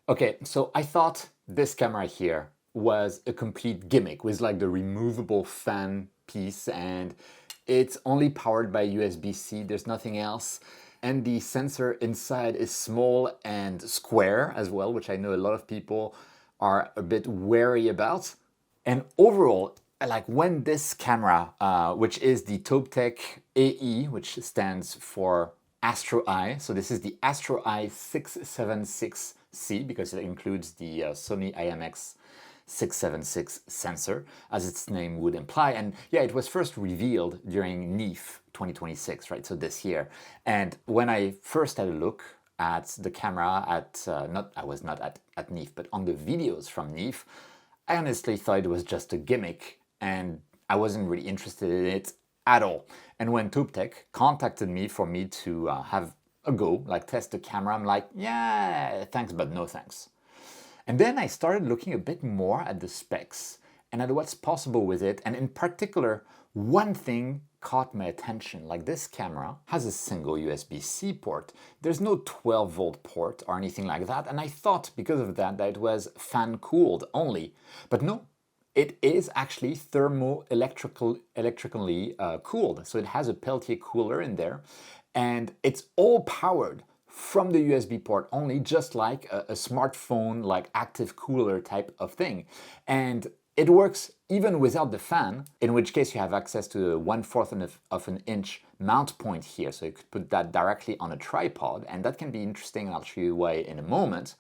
Okay, so I thought this camera here was a complete gimmick with like the removable fan piece, and it's only powered by USB-C, there's nothing else. And the sensor inside is small and square as well, which I know a lot of people are a bit wary about. And overall, like when this camera, which is the Touptek AE, which stands for Astro Eye, so this is the Astro AE676C because it includes the Sony IMX676 sensor, as its name would imply. And yeah, it was first revealed during NIF 2026, right? So this year. And when I first had a look at the camera I was not at NIF, but on the videos from NIF, I honestly thought it was just a gimmick and I wasn't really interested in it at all. And when Touptek contacted me for me to have a go, like test the camera, I'm like, yeah, thanks, but no thanks. And then I started looking a bit more at the specs and at what's possible with it. And in particular, one thing caught my attention. Like this camera has a single USB-C port. There's no 12-volt port or anything like that. And I thought because of that it was fan cooled only. But no, it is actually electrically cooled. So it has a Peltier cooler in there and it's all powered from the USB port only, just like a smartphone, like active cooler type of thing. And it works even without the fan, in which case you have access to a 1/4 of an inch mount point here. So you could put that directly on a tripod, and that can be interesting, and I'll show you why in a moment.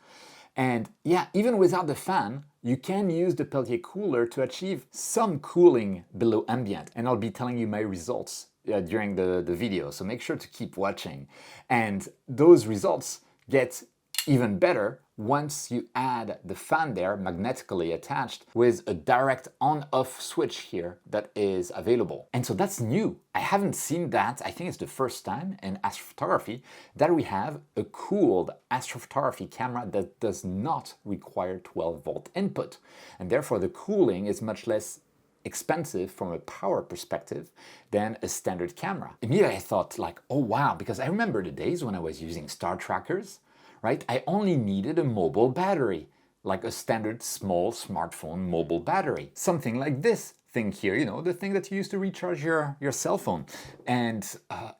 And yeah, even without the fan, you can use the Peltier cooler to achieve some cooling below ambient. And I'll be telling you my results during the video, so make sure to keep watching. And those results get even better once you add the fan there, magnetically attached, with a direct on-off switch here that is available. And so that's new. I haven't seen that. I think it's the first time in astrophotography that we have a cooled astrophotography camera that does not require 12-volt input. And therefore the cooling is much less expensive from a power perspective than a standard camera. Immediately I thought like, oh wow, because I remember the days when I was using star trackers, right? I only needed a mobile battery, like a standard small smartphone mobile battery. Something like this thing here, you know, the thing that you use to recharge your cell phone. And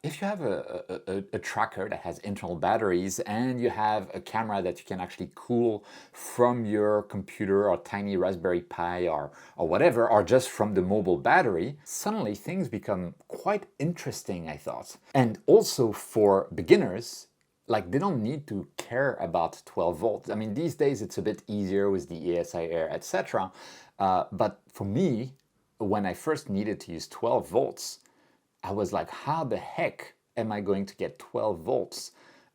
if you have a tracker that has internal batteries and you have a camera that you can actually cool from your computer or tiny Raspberry Pi or whatever, or just from the mobile battery, suddenly things become quite interesting, I thought. And also for beginners, like they don't need to care about 12 volts. I mean, these days it's a bit easier with the ASI Air, etc. But for me, when I first needed to use 12 volts, I was like, how the heck am I going to get 12 volts?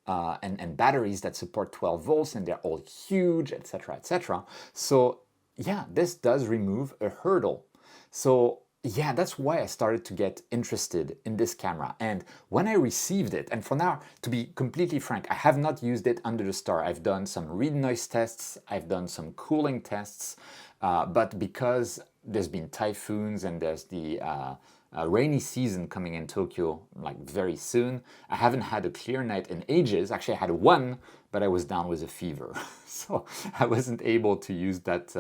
And batteries that support 12 volts and they're all huge, etc., etc. So yeah, this does remove a hurdle. So yeah, that's why I started to get interested in this camera. And when I received it, and for now, to be completely frank, I have not used it under the star. I've done some read noise tests, I've done some cooling tests, but because there's been typhoons and there's the rainy season coming in Tokyo like very soon, I haven't had a clear night in ages. Actually, I had one, but I was down with a fever, so I wasn't able to use that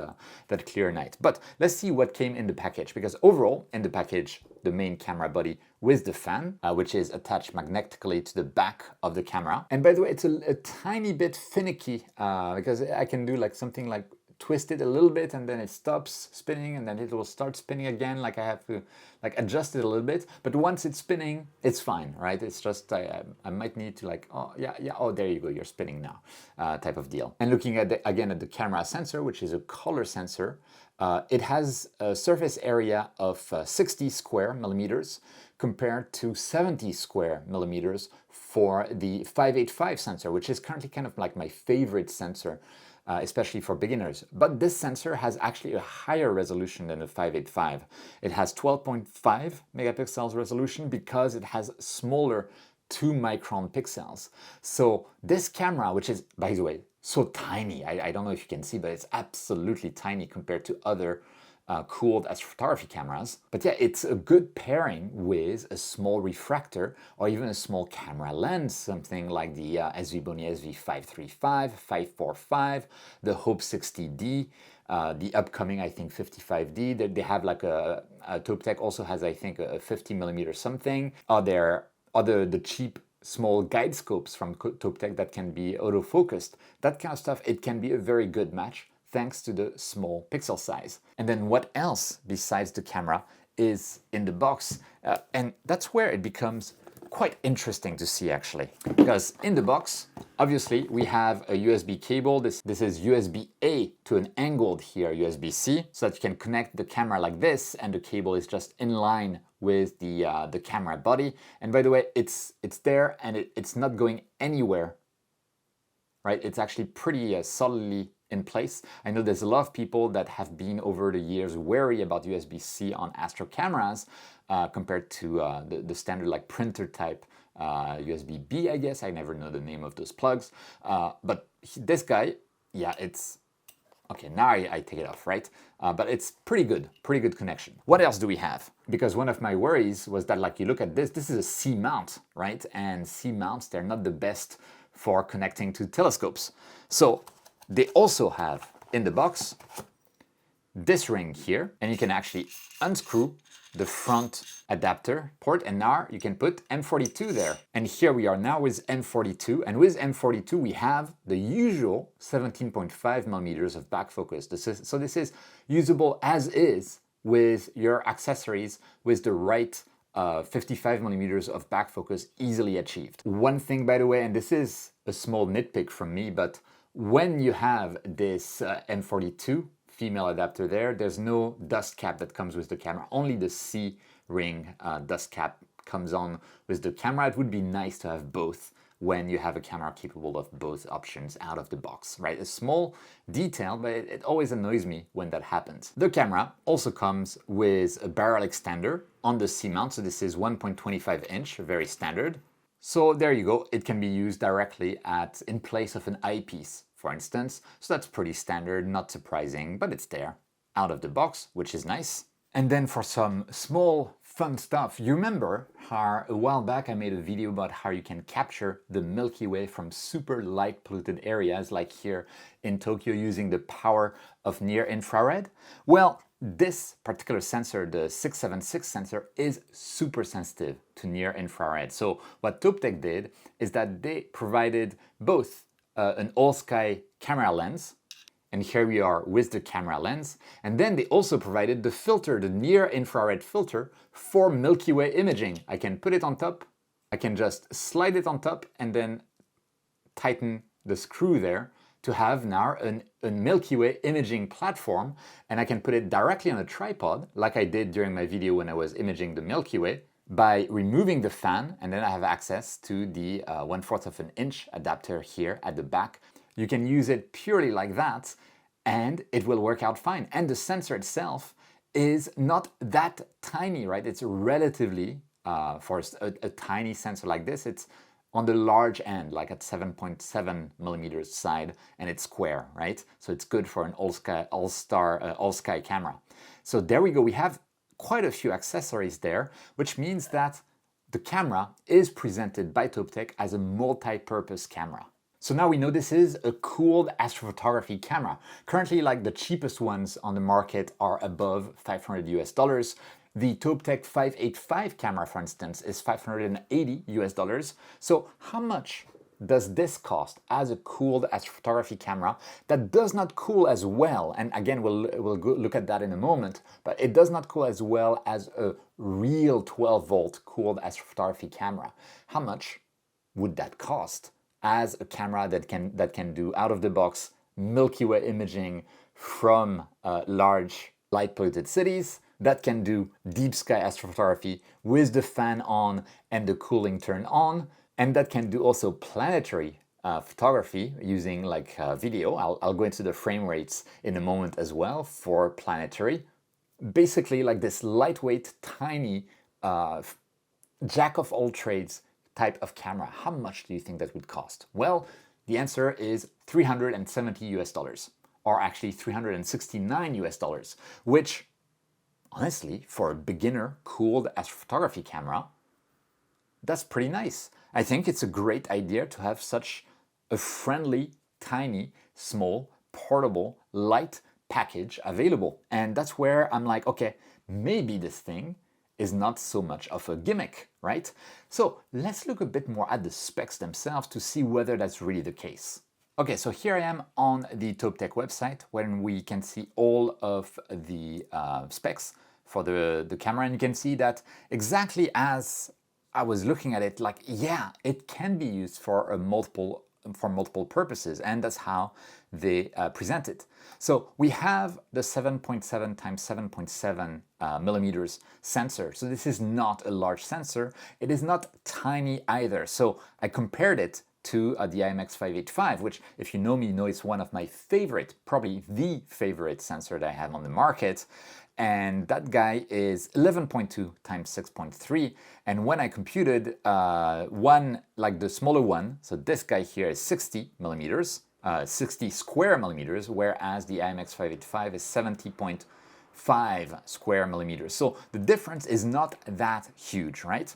clear night. But let's see what came in the package, because overall in the package, the main camera body with the fan, which is attached magnetically to the back of the camera. And by the way, it's a tiny bit finicky because I can do like something like twist it a little bit and then it stops spinning and then it will start spinning again. Like I have to like adjust it a little bit, but once it's spinning, it's fine, right? It's just I might need to like, oh yeah, oh there you go, you're spinning now, type of deal. And looking at again at the camera sensor, which is a color sensor, it has a surface area of 60 square millimeters compared to 70 square millimeters for the 585 sensor, which is currently kind of like my favorite sensor, especially for beginners. But this sensor has actually a higher resolution than the 585. It has 12.5 megapixels resolution because it has smaller 2-micron pixels. So this camera, which is, by the way, so tiny, I don't know if you can see, but it's absolutely tiny compared to other cooled astrophotography cameras. But yeah, it's a good pairing with a small refractor or even a small camera lens, something like the SVBony SV535, 545, the Hope 60D, the upcoming, I think, 55D. They have like a Touptek also has, I think, a 50 millimeter something. The cheap small guide scopes from Touptek that can be autofocused. That kind of stuff, it can be a very good match thanks to the small pixel size. And then what else besides the camera is in the box? And that's where it becomes quite interesting to see actually. Because in the box, obviously we have a USB cable. This is USB-A to an angled here USB-C, so that you can connect the camera like this and the cable is just in line with the camera body. And by the way, it's there and it's not going anywhere, right? It's actually pretty solidly in place. I know there's a lot of people that have been over the years wary about USB-C on Astro cameras compared to the standard like printer type USB-B, I guess. I never know the name of those plugs. But this guy, yeah, it's... Okay, now I take it off, right? But it's pretty good connection. What else do we have? Because one of my worries was that, like, you look at this is a C mount, right? And C mounts, they're not the best for connecting to telescopes. So they also have in the box this ring here, and you can actually unscrew the front adapter port, and now you can put M42 there. And here we are now with M42, and with M42 we have the usual 17.5 millimeters of back focus. So this is usable as is with your accessories with the right 55 millimeters of back focus easily achieved. One thing, by the way, and this is a small nitpick from me, but when you have this M42 female adapter there's no dust cap that comes with the camera. Only the C-ring dust cap comes on with the camera. It would be nice to have both when you have a camera capable of both options out of the box, right? A small detail, but it always annoys me when that happens. The camera also comes with a barrel extender on the C-mount, so this is 1.25 inch, very standard. So there you go, it can be used directly in place of an eyepiece, for instance. So that's pretty standard, not surprising, but it's there, out of the box, which is nice. And then for some small fun stuff, you remember how a while back I made a video about how you can capture the Milky Way from super light polluted areas like here in Tokyo using the power of near infrared? Well, this particular sensor, the 676 sensor, is super sensitive to near infrared. So what Touptek did is that they provided both an all-sky camera lens, and here we are with the camera lens, and then they also provided the filter, the near infrared filter for Milky Way imaging. I can put it on top, I can just slide it on top and then tighten the screw there to have now a Milky Way imaging platform, and I can put it directly on a tripod like I did during my video when I was imaging the Milky Way by removing the fan, and then I have access to the 1/4 of an inch adapter here at the back. You can use it purely like that and it will work out fine. And the sensor itself is not that tiny, right? It's relatively, for a tiny sensor like this, it's on the large end, like at 7.7 millimeters side, and it's square, right? So it's good for an all-sky camera. So there we go, we have quite a few accessories there, which means that the camera is presented by Touptek as a multi-purpose camera. So now we know this is a cooled astrophotography camera. Currently, like the cheapest ones on the market are above $500 US. The Touptek 585 camera, for instance, is $580 US. So how much does this cost as a cooled astrophotography camera that does not cool as well? And again, we'll look at that in a moment, but it does not cool as well as a real 12-volt cooled astrophotography camera. How much would that cost as a camera that can do out-of-the-box Milky Way imaging from large light-polluted cities, that can do deep sky astrophotography with the fan on and the cooling turned on, and that can do also planetary photography using like video. I'll go into the frame rates in a moment as well for planetary. Basically like this lightweight, tiny, jack of all trades type of camera. How much do you think that would cost? Well, the answer is $370 US, or actually $369 US, which honestly, for a beginner cooled astrophotography camera, that's pretty nice. I think it's a great idea to have such a friendly, tiny, small, portable, light package available. And that's where I'm like, okay, maybe this thing is not so much of a gimmick, right? So let's look a bit more at the specs themselves to see whether that's really the case. Okay, so here I am on the Touptek website when we can see all of the specs for the camera, and you can see that exactly as I was looking at it, like, yeah, it can be used for multiple purposes, and that's how they present it. So we have the 7.7 times 7.7 millimeters sensor. So this is not a large sensor. It is not tiny either. So I compared it to the IMX585, which, if you know me, you know it's one of my favorite, probably the favorite sensor that I have on the market. And that guy is 11.2 times 6.3. And when I computed one, like the smaller one, so this guy here is 60 millimeters, 60 square millimeters, whereas the IMX585 is 70.5 square millimeters. So the difference is not that huge, right?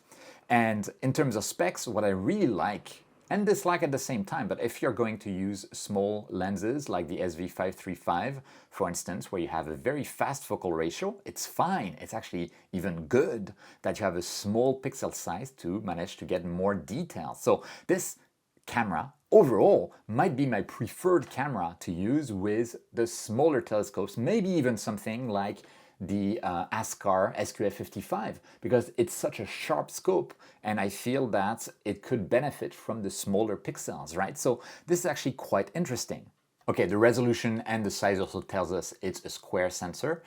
And in terms of specs, what I really like and dislike at the same time, but if you're going to use small lenses like the SV535, for instance, where you have a very fast focal ratio, it's fine. It's actually even good that you have a small pixel size to manage to get more detail. So this camera overall might be my preferred camera to use with the smaller telescopes, maybe even something like the ASCAR SQF55, because it's such a sharp scope and I feel that it could benefit from the smaller pixels, right? So this is actually quite interesting. Okay, the resolution and the size also tells us it's a square sensor,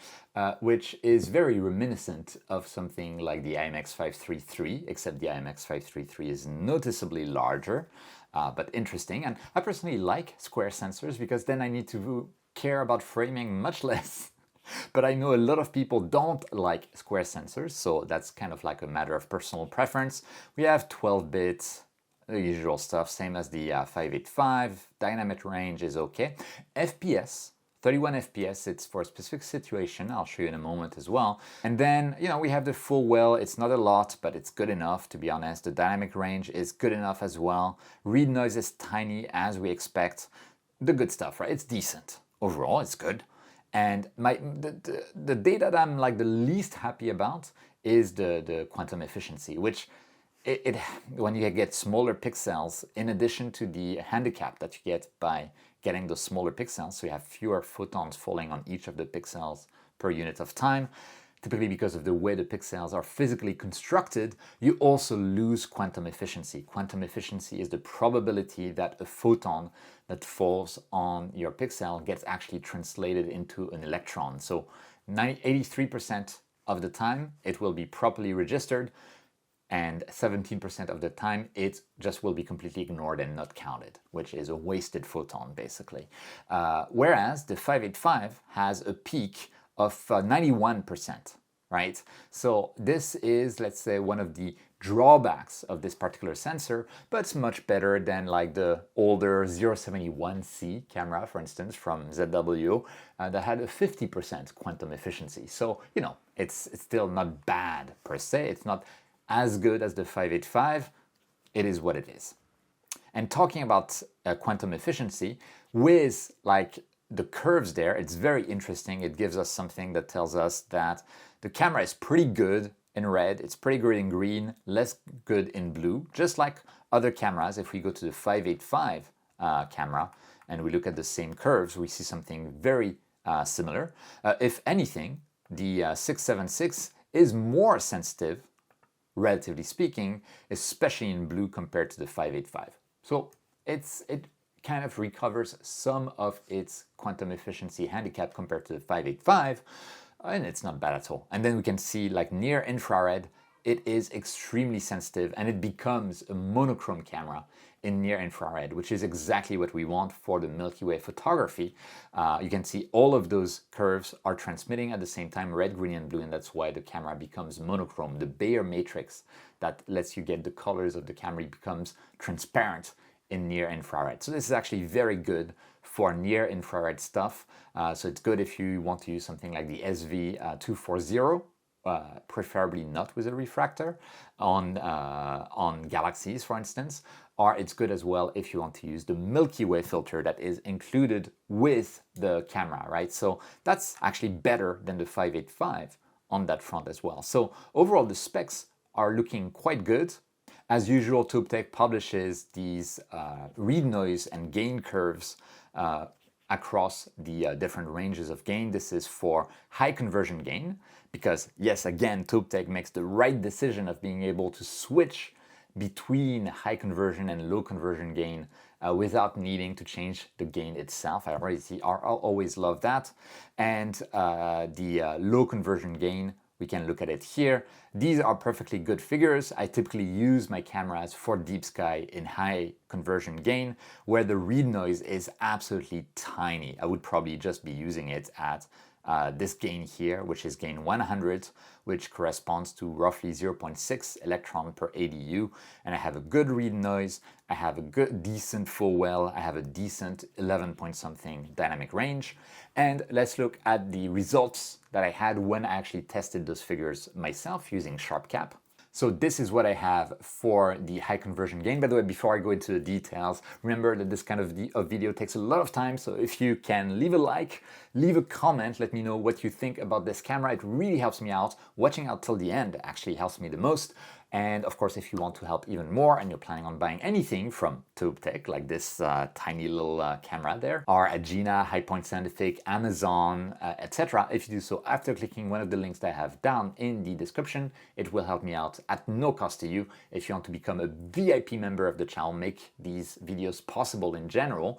which is very reminiscent of something like the IMX533, except the IMX533 is noticeably larger, but interesting. And I personally like square sensors because then I need to care about framing much less. But I know a lot of people don't like square sensors, so that's kind of like a matter of personal preference. We have 12 bits, the usual stuff, same as the 585. Dynamic range is okay. FPS, 31 FPS, it's for a specific situation. I'll show you in a moment as well. And then, you know, we have the full well. It's not a lot, but it's good enough, to be honest. The dynamic range is good enough as well. Read noise is tiny, as we expect. The good stuff, right? It's decent. Overall, it's good. And the data that I'm like the least happy about is the quantum efficiency, which when you get smaller pixels, in addition to the handicap that you get by getting those smaller pixels, so you have fewer photons falling on each of the pixels per unit of time, typically because of the way the pixels are physically constructed, you also lose quantum efficiency. Quantum efficiency is the probability that a photon that falls on your pixel gets actually translated into an electron. So 83% of the time it will be properly registered, and 17% of the time it just will be completely ignored and not counted, which is a wasted photon basically. Whereas the 585 has a peak of 91%, right? So this is, let's say, one of the drawbacks of this particular sensor, but it's much better than like the older 071C camera, for instance, from ZW, that had a 50% quantum efficiency. So, you know, it's still not bad per se. It's not as good as the 585. It is what it is. And talking about quantum efficiency, with like the curves there, it's very interesting. It gives us something that tells us that the camera is pretty good in red, it's pretty good in green, less good in blue, just like other cameras. If we go to the 585 camera and we look at the same curves, we see something very similar. If anything, the 676 is more sensitive, relatively speaking, especially in blue compared to the 585. So it kind of recovers some of its quantum efficiency handicap compared to the 585, and it's not bad at all. And then we can see like near infrared, it is extremely sensitive and it becomes a monochrome camera in near infrared, which is exactly what we want for the Milky Way photography. You can see all of those curves are transmitting at the same time, red, green, and blue, and that's why the camera becomes monochrome. The Bayer matrix that lets you get the colors of the camera becomes transparent in near infrared. So this is actually very good for near infrared stuff. So it's good if you want to use something like the SV240, preferably not with a refractor on galaxies, for instance. Or it's good as well if you want to use the Milky Way filter that is included with the camera, right? So that's actually better than the 585 on that front as well. So overall, the specs are looking quite good. As usual, Touptek publishes these read noise and gain curves across the different ranges of gain. This is for high conversion gain because, yes, again, Touptek makes the right decision of being able to switch between high conversion and low conversion gain without needing to change the gain itself. I always love that. And the low conversion gain, we can look at it here. These are perfectly good figures. I typically use my cameras for deep sky in high conversion gain, where the read noise is absolutely tiny. I would probably just be using it at this gain here, which is gain 100, which corresponds to roughly 0.6 electron per ADU. And I have a good read noise, I have a good, decent full well, I have a decent 11 point something dynamic range. And let's look at the results that I had when I actually tested those figures myself using SharpCap. So this is what I have for the high conversion gain. By the way, before I go into the details, remember that this kind of video takes a lot of time. So if you can leave a like, leave a comment, let me know what you think about this camera. It really helps me out. Watching out till the end actually helps me the most. And of course, if you want to help even more and you're planning on buying anything from Touptek, like this tiny little camera there, or Agena, High Point Scientific, Amazon, etc., if you do so after clicking one of the links that I have down in the description, it will help me out at no cost to you. If you want to become a VIP member of the channel, make these videos possible in general,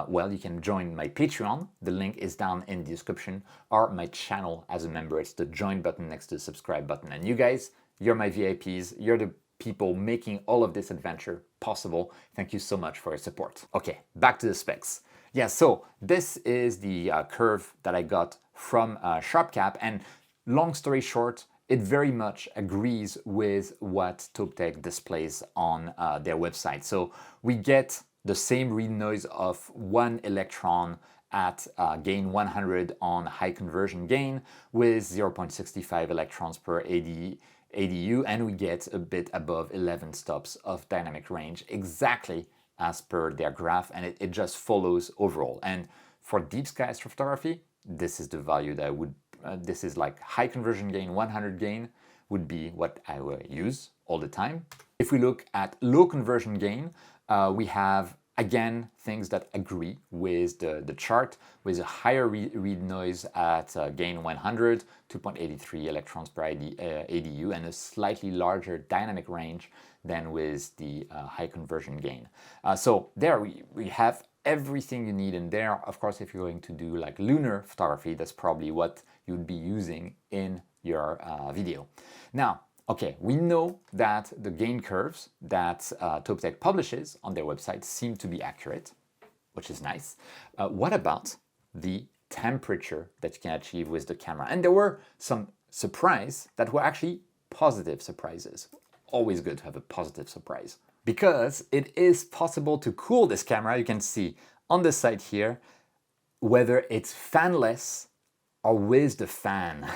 well, you can join my Patreon. The link is down in the description, or my channel as a member. It's the join button next to the subscribe button. And you guys, you're my VIPs. You're the people making all of this adventure possible. Thank you so much for your support. Okay, back to the specs. Yeah, so this is the curve that I got from SharpCap. And long story short, it very much agrees with what Touptek displays on their website. So we get the same read noise of 1 electron at gain 100 on high conversion gain with 0.65 electrons per ADU, and we get a bit above 11 stops of dynamic range, exactly as per their graph, and it just follows overall. And for deep sky astrophotography, this is the value that I would, this is like high conversion gain, 100 gain would be what I will use all the time. If we look at low conversion gain, we have again things that agree with the chart, with a higher read noise at gain 100, 2.83 electrons per ADU, and a slightly larger dynamic range than with the high conversion gain. So there we have everything you need in there. Of course, if you're going to do like lunar photography, that's probably what you'd be using in your video. Now, okay, we know that the gain curves that Touptek publishes on their website seem to be accurate, which is nice. What about the temperature that you can achieve with the camera? And there were some surprises that were actually positive surprises. Always good to have a positive surprise. Because it is possible to cool this camera. You can see on the side here, whether it's fanless or with the fan.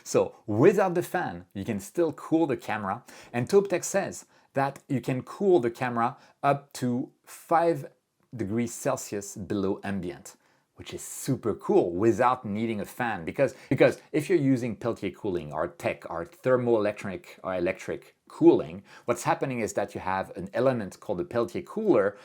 So without the fan, you can still cool the camera. And Touptek says that you can cool the camera up to 5 degrees Celsius below ambient, which is super cool without needing a fan. Because if you're using Peltier cooling or TEC or thermoelectric or electric cooling, what's happening is that you have an element called a Peltier cooler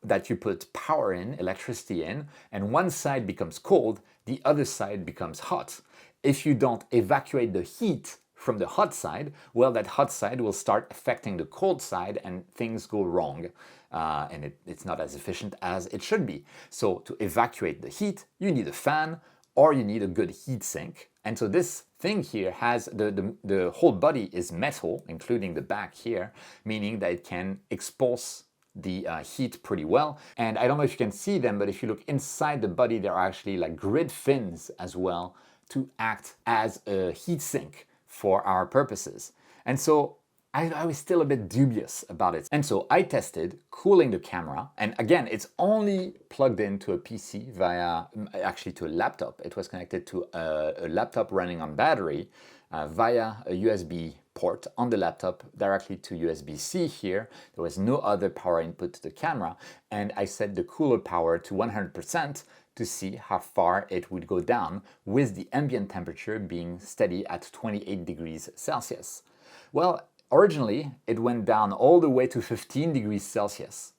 that you put power in, electricity in, and one side becomes cold, the other side becomes hot. If you don't evacuate the heat from the hot side, well, that hot side will start affecting the cold side and things go wrong. And it's not as efficient as it should be. So to evacuate the heat, you need a fan or you need a good heat sink. And so this thing here has, the whole body is metal, including the back here, meaning that it can expulse the heat pretty well. And I don't know if you can see them, but if you look inside the body, there are actually like grid fins as well to act as a heat sink for our purposes. And so I was still a bit dubious about it. And so I tested cooling the camera. And again, it's only plugged into a PC via, actually to a laptop. It was connected to a laptop running on battery via a USB port on the laptop directly to USB-C here. There was no other power input to the camera. And I set the cooler power to 100% to see how far it would go down with the ambient temperature being steady at 28 degrees Celsius. Well, originally, it went down all the way to 15 degrees Celsius,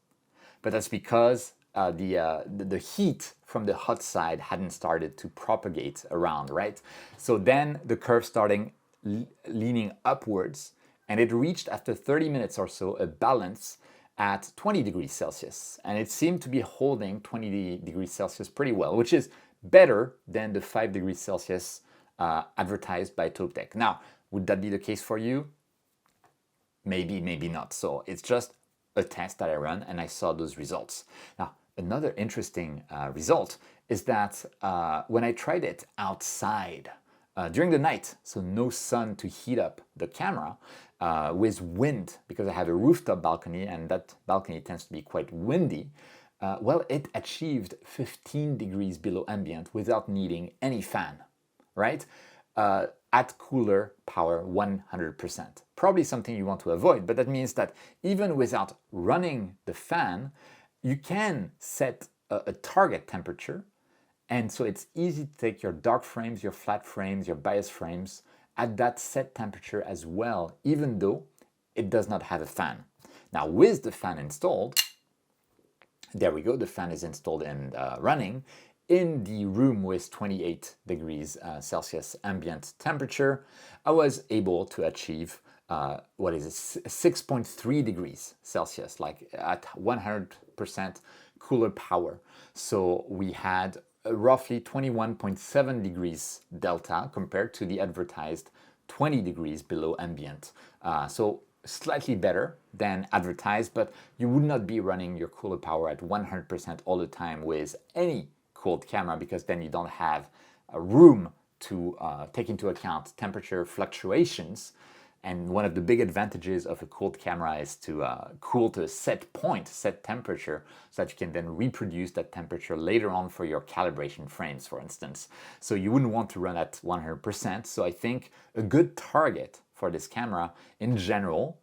but that's because the heat from the hot side hadn't started to propagate around, right? So then the curve starting leaning upwards, and it reached after 30 minutes or so a balance at 20 degrees Celsius, and it seemed to be holding 20 degrees Celsius pretty well, which is better than the 5 degrees Celsius advertised by Touptek. Now, would that be the case for you? Maybe, maybe not. So it's just a test that I run and I saw those results. Now, another interesting result is that when I tried it outside during the night, so no sun to heat up the camera, with wind, because I have a rooftop balcony and that balcony tends to be quite windy, well, it achieved 15 degrees below ambient without needing any fan, right? At cooler power 100%. Probably something you want to avoid, but that means that even without running the fan, you can set a target temperature, and so it's easy to take your dark frames, your flat frames, your bias frames at that set temperature as well, even though it does not have a fan. Now with the fan installed, there we go, the fan is installed and running, in the room with 28 degrees Celsius ambient temperature, I was able to achieve, 6.3 degrees Celsius, like at 100% cooler power. So we had roughly 21.7 degrees delta compared to the advertised 20 degrees below ambient. So slightly better than advertised, but you would not be running your cooler power at 100% all the time with any cooled camera, because then you don't have a room to take into account temperature fluctuations. And one of the big advantages of a cooled camera is to cool to a set point, set temperature, so that you can then reproduce that temperature later on for your calibration frames, for instance. So you wouldn't want to run at 100%. So I think a good target for this camera in general,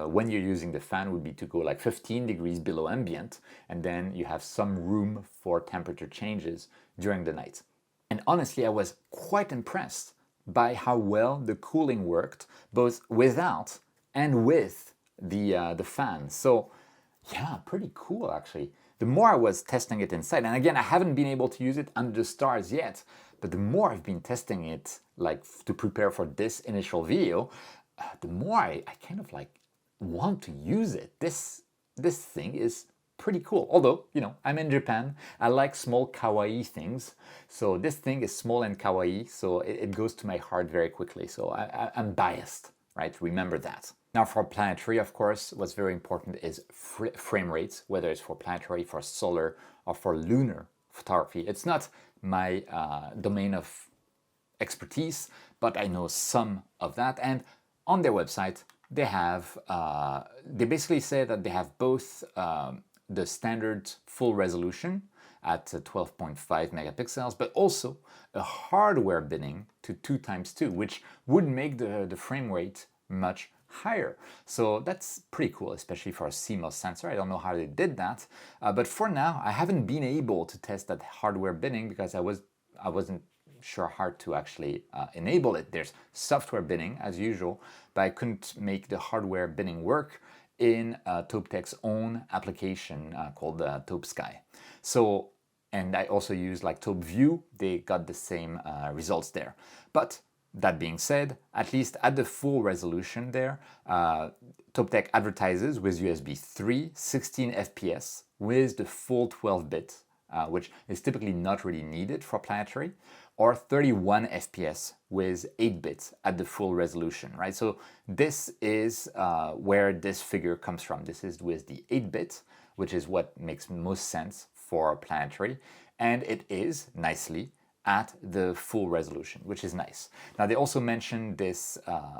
when you're using the fan, would be to go like 15 degrees below ambient, and then you have some room for temperature changes during the night. And honestly, I was quite impressed by how well the cooling worked, both without and with the fan. So yeah, pretty cool actually. The more I was testing it inside, and again, I haven't been able to use it under the stars yet, but the more I've been testing it, like to prepare for this initial video, the more I kind of like want to use it. This thing is pretty cool. Although, you know, I'm in Japan, I like small kawaii things. So this thing is small and kawaii, so it goes to my heart very quickly. So I'm biased, right? Remember that. Now for planetary, of course, what's very important is frame rates, whether it's for planetary, for solar, or for lunar photography. It's not my domain of expertise, but I know some of that. And on their website, they have, they basically say that they have both the standard full resolution at 12.5 megapixels, but also a hardware binning to 2x2, which would make the frame rate much higher. So that's pretty cool, especially for a CMOS sensor. I don't know how they did that, but for now, I haven't been able to test that hardware binning because I wasn't sure how to actually enable it. There's software binning as usual, but I couldn't make the hardware binning work in Touptek's own application called Toupsky. So, and I also used like ToupeView, they got the same results there. But that being said, at least at the full resolution there, Touptek advertises with USB 3, 16 FPS with the full 12-bit, which is typically not really needed for planetary, or 31 FPS with 8 bits at the full resolution, right? So this is where this figure comes from. This is with the 8-bit, which is what makes most sense for planetary, and it is nicely at the full resolution, which is nice. Now they also mentioned this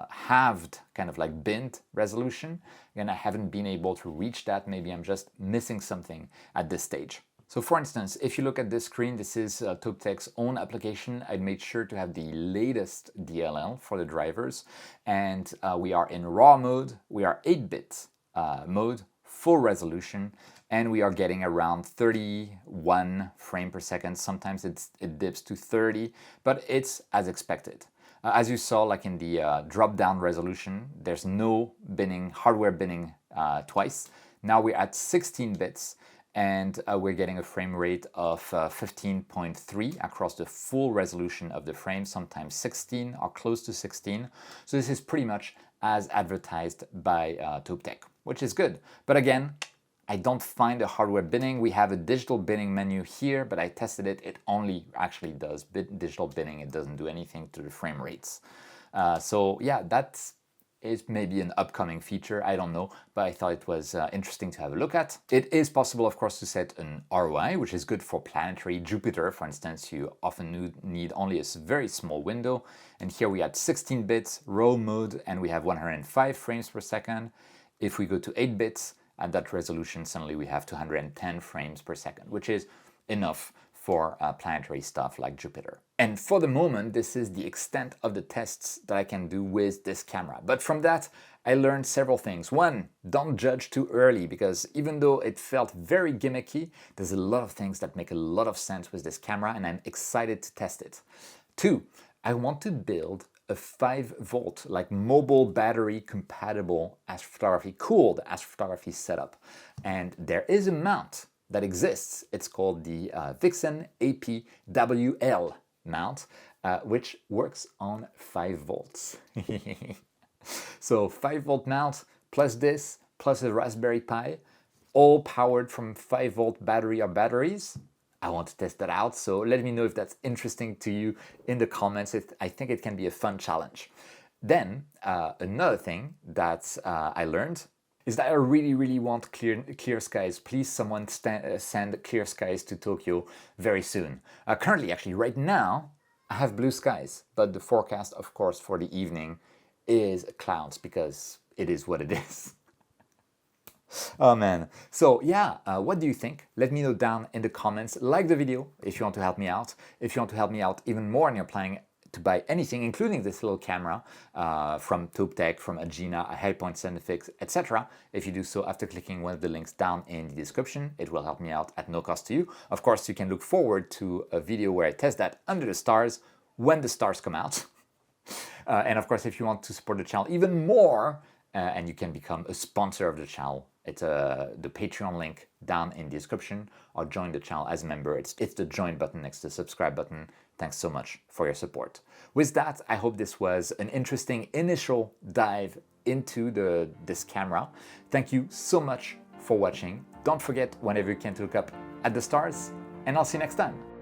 halved, kind of like binned resolution. Again, I haven't been able to reach that. Maybe I'm just missing something at this stage. So for instance, if you look at this screen, this is Touptek's own application. I made sure to have the latest DLL for the drivers. And we are in RAW mode, we are 8-bit mode, full resolution, and we are getting around 31 frames per second. Sometimes it dips to 30, but it's as expected. As you saw, like in the drop-down resolution, there's no binning, hardware binning twice. Now we're at 16 bits, and we're getting a frame rate of 15.3 across the full resolution of the frame, sometimes 16 or close to 16. So this is pretty much as advertised by Touptek, which is good. But again, I don't find a hardware binning. We have a digital binning menu here, but I tested it. It only actually does digital binning. It doesn't do anything to the frame rates. So yeah, that's is maybe an upcoming feature, I don't know, but I thought it was interesting to have a look at. It is possible, of course, to set an ROI, which is good for planetary. Jupiter, for instance, you often need only a very small window. And here we had 16 bits, RAW mode, and we have 105 frames per second. If we go to 8 bits, at that resolution, suddenly we have 210 frames per second, which is enough for planetary stuff like Jupiter. And for the moment, this is the extent of the tests that I can do with this camera. But from that, I learned several things. One, don't judge too early, because even though it felt very gimmicky, there's a lot of things that make a lot of sense with this camera, and I'm excited to test it. Two, I want to build a 5-volt, like mobile battery compatible astrophotography, cooled astrophotography setup. And there is a mount that exists. It's called the mzn APWL mount, which works on 5 volts. So 5-volt mount plus this, plus a Raspberry Pi, all powered from 5-volt battery or batteries. I want to test that out, so let me know if that's interesting to you in the comments. I think it can be a fun challenge. Then another thing that I learned is that I really want clear skies. Please, someone send clear skies to Tokyo very soon. Currently, actually, right now, I have blue skies, but the forecast, of course, for the evening is clouds, because it is what it is. Oh man. So yeah, what do you think? Let me know down in the comments. Like the video if you want to help me out. If you want to help me out even more and you're planning to buy anything, including this little camera from Touptek, from Agena, a High-Point Cinefix, etc. If you do so after clicking one of the links down in the description, it will help me out at no cost to you. Of course, you can look forward to a video where I test that under the stars when the stars come out. And of course, if you want to support the channel even more, and you can become a sponsor of the channel, it's the Patreon link down in the description, or join the channel as a member. It's the join button next to the subscribe button. Thanks so much for your support. With that, I hope this was an interesting initial dive into this camera. Thank you so much for watching. Don't forget, whenever you can, to look up at the stars, and I'll see you next time.